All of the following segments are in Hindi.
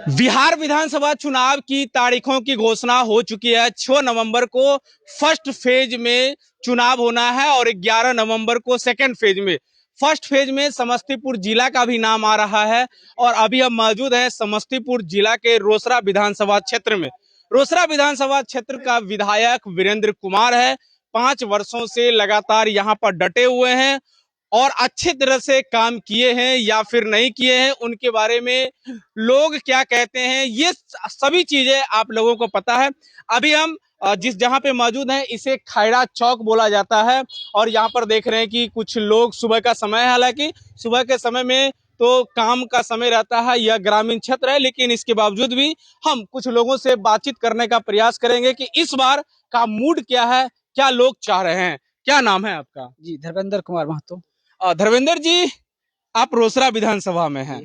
बिहार विधानसभा चुनाव की तारीखों की घोषणा हो चुकी है। 6 नवंबर को फर्स्ट फेज में चुनाव होना है और 11 नवंबर को सेकंड फेज में। फर्स्ट फेज में समस्तीपुर जिला का भी नाम आ रहा है और अभी हम मौजूद हैं समस्तीपुर जिला के रोसड़ा विधानसभा क्षेत्र में। रोसड़ा विधानसभा क्षेत्र का विधायक वीरेंद्र कुमार है। 5 वर्षों से लगातार यहाँ पर डटे हुए हैं और अच्छे तरह से काम किए हैं या फिर नहीं किए हैं, उनके बारे में लोग क्या कहते हैं, ये सभी चीजें आप लोगों को पता है। अभी हम जिस जहां पे मौजूद हैं इसे खैरा चौक बोला जाता है और यहाँ पर देख रहे हैं कि कुछ लोग, सुबह का समय है, हालांकि सुबह के समय में तो काम का समय रहता है, यह ग्रामीण क्षेत्र है, लेकिन इसके बावजूद भी हम कुछ लोगों से बातचीत करने का प्रयास करेंगे कि इस बार का मूड क्या है, क्या लोग चाह रहे हैं। क्या नाम है आपका? जी, धर्मेंद्र कुमार महतो। धर्मेंद्र जी, आप रोसड़ा विधानसभा में हैं,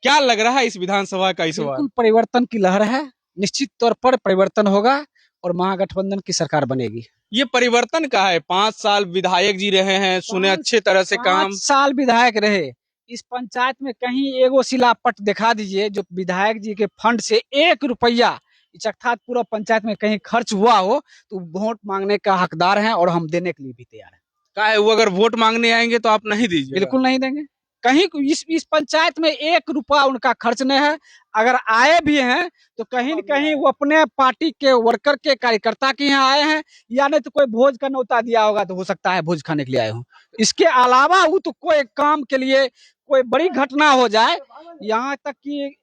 क्या लग रहा है इस विधानसभा का इस बार? बिल्कुल परिवर्तन की लहर है, निश्चित तौर पर परिवर्तन होगा और महागठबंधन की सरकार बनेगी। ये परिवर्तन का है। 5 साल विधायक जी रहे हैं, सुने अच्छे तरह से काम। 5 साल विधायक रहे, इस पंचायत में कहीं एगो शिलापट दिखा दीजिए जो विधायक जी के फंड से 1 रुपया अर्थात पूरा पंचायत में कहीं खर्च हुआ हो, तो वोट मांगने का हकदार हैं और हम देने के लिए भी तैयार हैं। क्या है, वो अगर वोट मांगने आएंगे तो आप नहीं दीजिए? बिल्कुल नहीं देंगे। कहीं इस पंचायत में 1 रुपया उनका खर्च नहीं है। अगर आए भी हैं तो कहीं न कहीं वो अपने पार्टी के वर्कर के कार्यकर्ता के यहाँ आए हैं, या नहीं तो कोई भोज का न्योता दिया होगा, तो हो सकता है भोज खाने के लिए आए हों। इसके अलावा वो तो कोई काम के लिए कोई बड़ी घटना हो जाए, यहाँ तक कि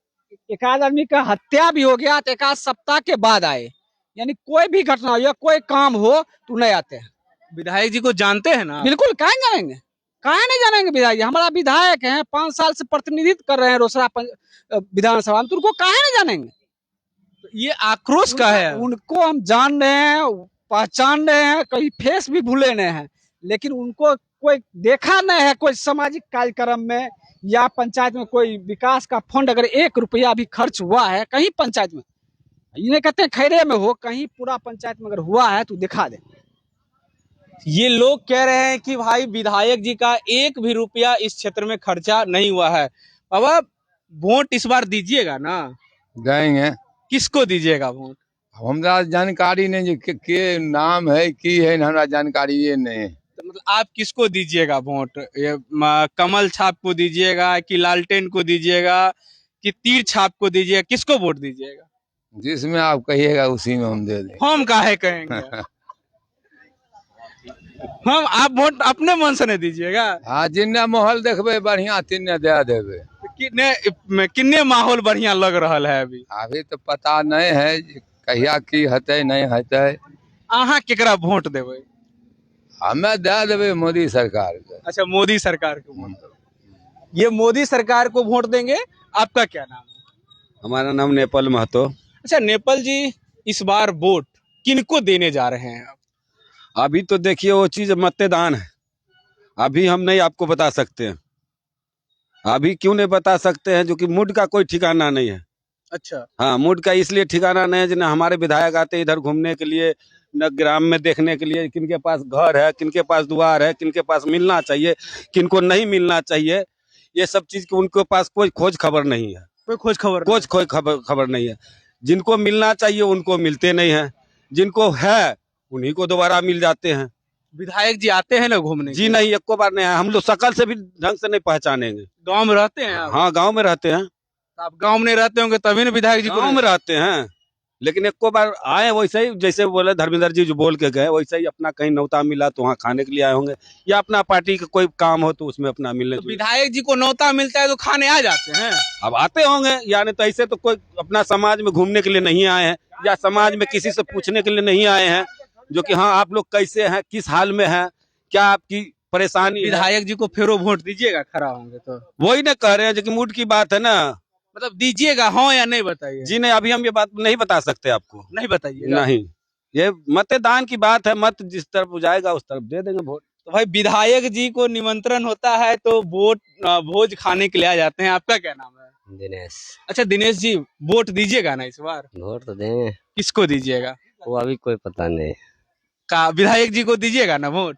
एक आध आदमी का हत्या भी हो गया तो 1 सप्ताह के बाद आए, यानी कोई भी घटना हो या कोई काम हो तो नहीं आते हैं। विधायक जी को जानते हैं ना? बिल्कुल, काहे जानेंगे, काहे नहीं जानेंगे। विधायक हमारा विधायक हैं, 5 साल से प्रतिनिधित्व कर रहे हैं रोसड़ा विधानसभा में, तो उनको काहे नहीं जानेंगे। तो ये आक्रोश का है। उनको हम जान रहे हैं, पहचान रहे हैं, कहीं फेस भी भूले नहीं हैं, लेकिन उनको कोई देखा नहीं है कोई सामाजिक कार्यक्रम में या पंचायत में कोई विकास का फंड अगर 1 रुपया भी खर्च हुआ है कहीं पंचायत में, ये कहते हैं खैरे में हो, कहीं पूरा पंचायत में अगर हुआ है तो दिखा दे। ये लोग कह रहे हैं कि भाई विधायक जी का 1 भी रुपया इस क्षेत्र में खर्चा नहीं हुआ है। बाबा, वोट इस बार दीजिएगा ना? देंगे। किसको दीजिएगा वोट? हमरा जानकारी नहीं के नाम है की है, हमरा जानकारी ये नहीं है। तो मतलब आप किसको दीजिएगा वोट? ये कमल छाप को दीजिएगा कि लालटेन को दीजिएगा कि तीर छाप को दीजिएगा? किसको वोट दीजिएगा? जिसमें आप कहिएगा उसी में हम दे देंगे। हम काहे कहेंगे? हम आप वोट अपने मन से नहीं दीजिएगा? हाँ, जिन्ने माहौल देखबे बढ़िया तिन्ने दे देबे। किन्ने माहौल बढ़िया लग रहा है अभी तो पता नहीं है कहिया की हते नहीं हते। अहाँ केकरा वोट देवे? हमें दे देबे मोदी सरकार के। अच्छा, मोदी सरकार को वोट देवे। ये मोदी सरकार को वोट देंगे। आपका क्या नाम है? हमारा नाम नेपाल महतो। अच्छा नेपाल जी, इस बार वोट किनको देने जा रहे हैं आप? अभी तो देखिए वो चीज मतदान है, अभी हम नहीं आपको बता सकते हैं। अभी क्यों नहीं बता सकते हैं, जो कि मूड का कोई ठिकाना नहीं है। अच्छा, हाँ, मूड का इसलिए ठिकाना नहीं है जिन्हें हमारे विधायक आते इधर घूमने के लिए, न ग्राम में देखने के लिए, किनके पास घर है, किनके पास द्वार है, किनके पास मिलना चाहिए, किनको नहीं मिलना चाहिए, ये सब चीज की उनके पास कोई खोज खबर नहीं है। कोई खोज खबर नहीं है। जिनको मिलना चाहिए उनको मिलते नहीं है, जिनको है उन्हीं को दोबारा मिल जाते हैं। विधायक जी आते हैं ना घूमने? जी नहीं, एको बार नहीं आया। हम लोग शकल से भी ढंग से नहीं पहचानेंगे। गांव में रहते हैं आप? हाँ, गांव में रहते हैं। तो आप गांव में नहीं रहते होंगे तभी ना विधायक जी गांव में रहते हैं, लेकिन एको बार आए वैसे ही, जैसे बोले धर्मेंद्र जी जो बोल के गए, वैसे ही अपना कहीं न्योता मिला तो वहाँ खाने के लिए आए होंगे, या अपना पार्टी का कोई काम हो तो उसमें अपना मिलने। तो विधायक जी को न्योता मिलता है तो खाने आ जाते हैं? अब आते होंगे, यानी तो ऐसे तो कोई अपना समाज में घूमने के लिए नहीं आए हैं, या समाज में किसी से पूछने के लिए नहीं आए हैं, जो कि हाँ आप लोग कैसे हैं, किस हाल में हैं, क्या आपकी परेशानी। विधायक जी को फेरो वोट दीजिएगा खड़ा होंगे तो? वही ना कह रहे हैं, जो कि मूड की बात है ना। मतलब दीजिएगा हाँ या नहीं, बताइए। जी नहीं, अभी हम ये बात नहीं बता सकते आपको। नहीं बताइए? नहीं, ये मतदान की बात है, मत जिस तरफ जाएगा उस तरफ दे देंगे वोट। तो भाई विधायक जी को निमंत्रण होता है तो वोट भोज खाने के लिए आ जाते हैं। आपका क्या नाम है? दिनेश। अच्छा दिनेश जी, वोट दीजिएगा ना इस बार? वोट तो देंगे। किसको दीजिएगा? वो अभी कोई पता नहीं। का विधायक जी को दीजिएगा ना वोट?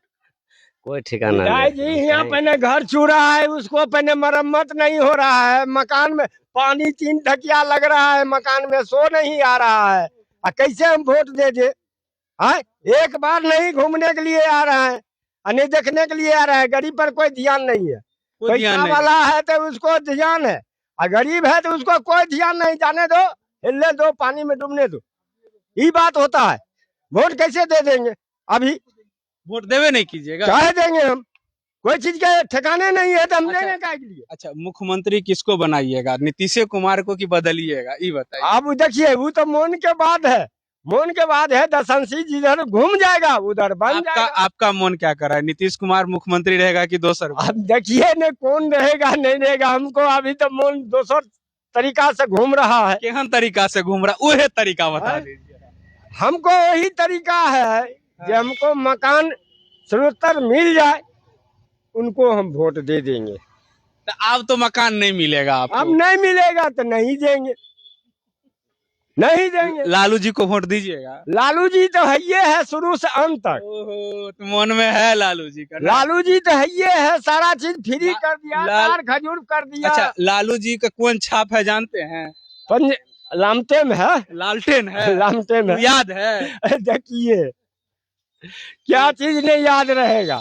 कोई ठिकाना राय जी यहाँ पहले घर छू रहा है, उसको पहले मरम्मत नहीं हो रहा है, मकान में पानी 3 टकिया लग रहा है, मकान में सो नहीं आ रहा है। कैसे हम वोट दे दे? हाँ, एक बार नहीं घूमने के लिए आ रहा है, नहीं देखने के लिए आ रहा है। गरीब पर कोई ध्यान नहीं है। कोई ध्यान पैसा नहीं। वाला है तो उसको ध्यान है, और गरीब है तो उसको कोई ध्यान नहीं। जाने दो, हिलने दो, पानी में डूबने दो, ये बात होता है। वोट कैसे दे देंगे? अभी वोट देवे नहीं कीजिएगा। चाहे देंगे हम, कोई चीज के ठिकाने नहीं है तो हम अच्छा। देंगे काहे के लिए? अच्छा, मुख्यमंत्री किसको बनाइएगा, नीतीश कुमार को कि बदलिएगा, ये बताइए। अब देखिए, वो तो मौन के बाद है, मौन के बाद है। दशंशी जिधर घूम जाएगा उधर बन आपका जाएगा। आपका मन क्या कर रहा है, नीतीश कुमार मुख्यमंत्री रहेगा कि दोसर? अब देखिए न, कौन रहेगा नहीं रहेगा, हमको अभी तो मौन दूसर तरीका से घूम रहा है। केहन तरीका से घूम रहा, वही तरीका बता हाँ। दीजिए। हमको वही तरीका है कि हमको मकान स्रोतर मिल जाए, उनको हम वोट दे देंगे। तो अब तो मकान नहीं मिलेगा अब आपको। नहीं मिलेगा तो नहीं देंगे, नहीं देंगे। लालू जी को वोट दीजिएगा। लालू जी तो है ये है शुरू से अंत तक। ओहो, तो मन में है लालू जी का ना? लालू जी तो है ये है, सारा चीज फ्री कर दिया, लाल- तार खजूर कर दिया। अच्छा, लालू जी का कौन छाप है जानते हैं? पंज लामटे में है, लालटेन है। लामटे में याद है? देखिए क्या चीज नहीं याद रहेगा।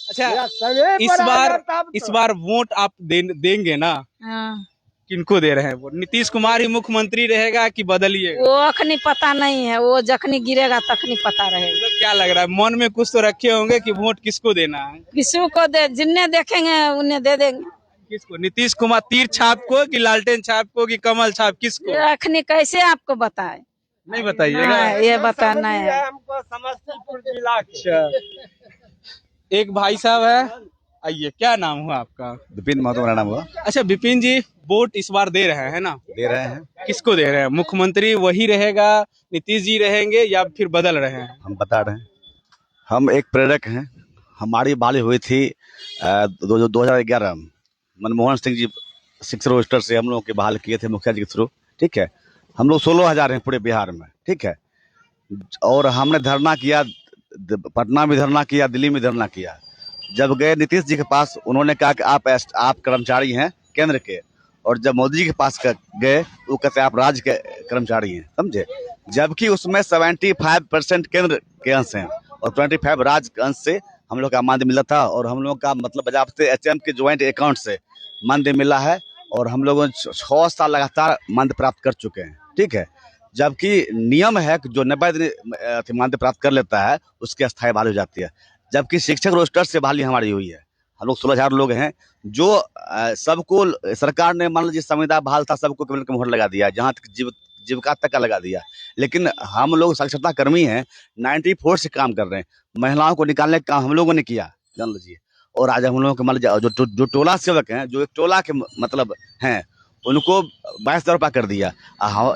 अच्छा, या समय इस पर बार आएगा तब तो। इस बार वोट आप देंगे ना? हाँ। किनको दे रहे हैं वोट? नीतीश कुमार ही मुख्यमंत्री रहेगा कि बदलिएगा? वो अखनी पता नहीं है, वो जखनी गिरेगा तखनी पता रहेगा। मतलब क्या लग रहा है, मन में कुछ तो रखे होंगे कि वोट किसको देना है? किसी को दे, जिन्हें देखेंगे उन्हें दे देंगे। किसको? नीतीश कुमार तीर छाप को कि लालटेन छाप को कि कमल छाप, किसको? ये अखनी कैसे आपको बताए? नहीं बताइएगा। हाँ, ये बताना समझ है। लिया हमको समस्तीपुर जिला के। अच्छा, एक भाई साहब है, आइए, क्या नाम हुआ आपका? विपिन महतो मेरा नाम हुआ। अच्छा विपिन जी, वोट इस बार दे रहे हैं ना? दे रहे हैं। किसको दे रहे हैं? मुख्यमंत्री वही रहेगा, नीतीश जी रहेंगे या फिर बदल रहे हैं? हम बता रहे हैं, हम एक प्रेरक हैं। हमारी बाली हुई थी 2011 में। मनमोहन सिंह जी 6 रोस्टर से हम लोगों के बहाल किए थे मुखिया जी के थ्रू। ठीक है, हम लोग 16,000 हैं पूरे बिहार में। ठीक है, और हमने धरना किया, पटना में धरना किया, दिल्ली में धरना किया। जब गए नीतीश जी के पास, उन्होंने कहा कि आप कर्मचारी हैं केंद्र के, और जब मोदी जी के पास गए वो कहते आप राज्य के कर्मचारी हैं, समझे। जबकि उसमें 75% केंद्र के अंश हैं और 25 राज्य के अंश से हम लोग का मानदेय मिला था। और हम लोग का मतलब पंजाब से HM के ज्वाइंट अकाउंट से मानदेय मिला है, और हम लोगों 6 साल लगातार मानदेय प्राप्त कर चुके हैं। ठीक है, जबकि नियम है कि जो 90 दिन मानदेय प्राप्त कर लेता है उसकी अस्थायी बहाली हो जाती है। जबकि शिक्षक रोस्टर से बहाली हमारी हुई है। हम लोग 16,000 लोग हैं, जो सबको सरकार ने मान लीजिए संविदा बहाल था, सबको कैबिनेट में मोहर लगा दिया, जहाँ तक जीविका तक का लगा दिया। लेकिन हम लोग साक्षरता कर्मी हैं, 94 से काम कर रहे हैं। महिलाओं को निकालने का काम हम लोगों ने किया, जान लीजिए। और आज हम लोगों के मान लीजिए जो टोला सेवक हैं, जो एक टोला के मतलब हैं, उनको 22,000 रुपया कर दिया।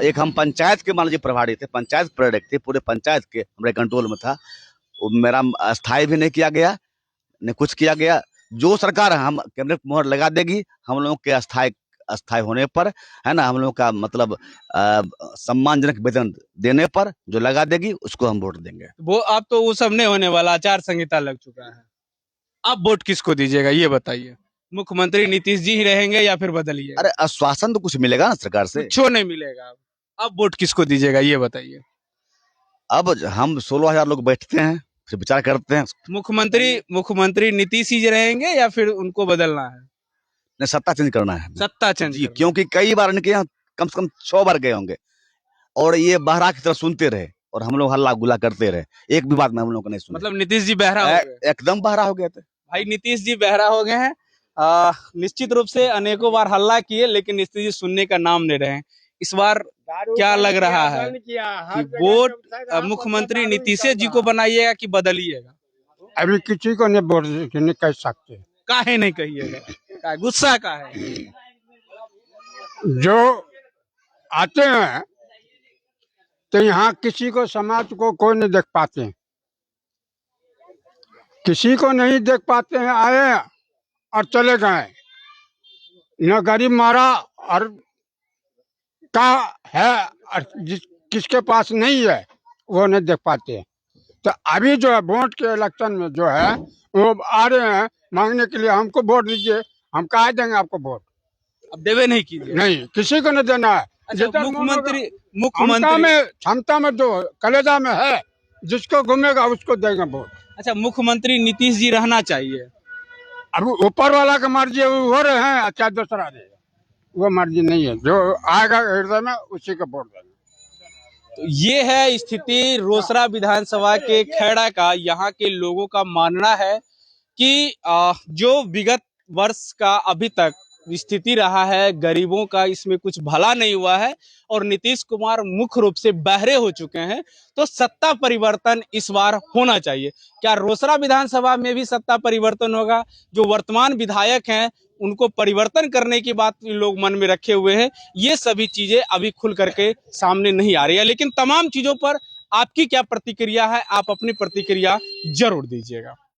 एक हम पंचायत के मान लीजिए प्रभारी थे, पंचायत प्रेरक थे, पूरे पंचायत के हमारे कंट्रोल में था। मेरा अस्थायी भी नहीं किया गया, न कुछ किया गया। जो सरकार हम कैबिनेट मोहर लगा देगी, हम लोगों के अस्थायी होने पर, है ना, हम लोगों का मतलब सम्मानजनक वेतन देने पर जो लगा देगी उसको हम वोट देंगे। वो अब तो वो सब नहीं होने वाला, आचार संहिता लग चुका है। अब वोट किसको दीजिएगा ये बताइए? मुख्यमंत्री नीतीश जी ही रहेंगे या फिर बदलिए? अरे आश्वासन तो कुछ मिलेगा ना सरकार से। कुछ नहीं मिलेगा। अब वोट किसको दीजिएगा ये बताइए? अब हम 16,000 लोग बैठते हैं, फिर विचार करते हैं। मुख्यमंत्री नीतीश जी रहेंगे या फिर उनको बदलना है? नहीं, सत्ता चेंज करना है। सत्ता चेंज जी, करना। क्योंकि कई बार इनके यहाँ कम से कम 6 बार गए होंगे, और ये बहरा की तरह सुनते रहे, और हम लोग हल्ला गुल्ला करते रहे, एक भी बात में हम लोग को नहीं सुना। मतलब नीतीश जी बहरा हो गए? एकदम बहरा हो गए थे भाई, नीतीश जी बहरा हो गए हैं। निश्चित रूप से अनेकों बार हल्ला किए, लेकिन नीतीश जी सुनने का नाम नहीं रहे। इस बार क्या लग रहा है कि वोट मुख्यमंत्री नीतीश जी को बनाइएगा कि बदलिएगा? अभी किसी को नहीं वोट नहीं कह सकते। काहे नहीं कहिएगा? गुस्सा का है? जो आते हैं तो यहाँ किसी को, समाज को कोई नहीं देख पाते हैं, किसी को नहीं देख पाते हैं। आए और चले गए, न गरीब मारा और का है, और किसके पास नहीं है वो नहीं देख पाते हैं। तो अभी जो है वोट के इलेक्शन में जो है वो आ रहे हैं मांगने के लिए, हमको वोट दीजिए, हम कहा देंगे आपको वोट। अब देवे नहीं कीजिए। नहीं, किसी को नहीं देना है। अच्छा, जितना मुख्यमंत्री क्षमता में जो कलेजा में है, जिसको घूमेगा उसको देंगे वोट। अच्छा, मुख्यमंत्री नीतीश जी रहना चाहिए। अब ऊपर वाला का मर्जी हो रहे हैं, अच्छा दूसरा देगा, वो मर्जी नहीं है, जो आएगा हृदय में उसी को वोट देंगे। तो ये है स्थिति रोसड़ा विधानसभा के खैड़ा का। यहाँ के लोगों का मानना है कि जो विगत वर्ष का अभी तक स्थिति रहा है, गरीबों का इसमें कुछ भला नहीं हुआ है और नीतीश कुमार मुख्य रूप से बहरे हो चुके हैं। तो सत्ता परिवर्तन इस बार होना चाहिए। क्या रोसड़ा विधानसभा में भी सत्ता परिवर्तन होगा? जो वर्तमान विधायक हैं उनको परिवर्तन करने की बात लोग मन में रखे हुए हैं। ये सभी चीजें अभी खुल करके सामने नहीं आ रही है, लेकिन तमाम चीजों पर आपकी क्या प्रतिक्रिया है, आप अपनी प्रतिक्रिया जरूर दीजिएगा।